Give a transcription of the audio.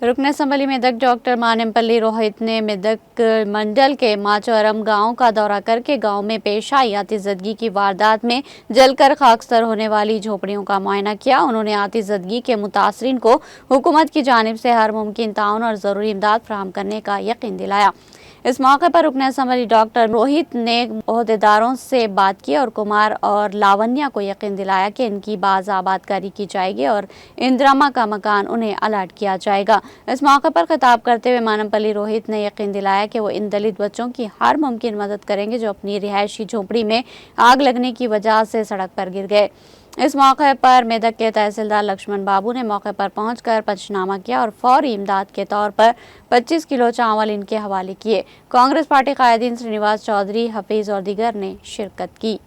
रुकन assembly Medak doctor मानेमपल्ली Rohit ने मेदक मंडल के माचौरम गांव का दौरा करके गांव में पेश आई आतिशदगी की वारदात में जलकर खाकसर होने वाली झोपड़ियों का मुआयना किया। उन्होंने आतिशदगी के मुतासरीन को हुकूमत की जानिब से हर मुमकिन ताउन और ज़रूरी इमदाद फराहम करने का यकीन दिलाया। इस मौके पर रुकन असम्बली डॉक्टर रोहित ने ओहदेदारों से बात की और कुमार और लावण्या को यकीन दिलाया कि इनकी बाज आबादकारी की जाएगी और इंदिरामा का मकान उन्हें अलॉट किया जाएगा। इस मौके पर खिताब करते हुए मानेमपल्ली रोहित ने यकीन दिलाया कि वो इन दलित बच्चों की हर मुमकिन मदद करेंगे जो अपनी रिहायशी झोपड़ी में आग लगने की वजह से सड़क पर गिर गए। इस मौके पर मेदक के तहसीलदार लक्ष्मण बाबू ने मौके पर पहुंचकर पंचनामा किया और फौरी इमदाद के तौर पर 25 किलो चावल इनके हवाले किए। कांग्रेस पार्टी कायदीन श्रीनिवास चौधरी, हफीज और दीगर ने शिरकत की।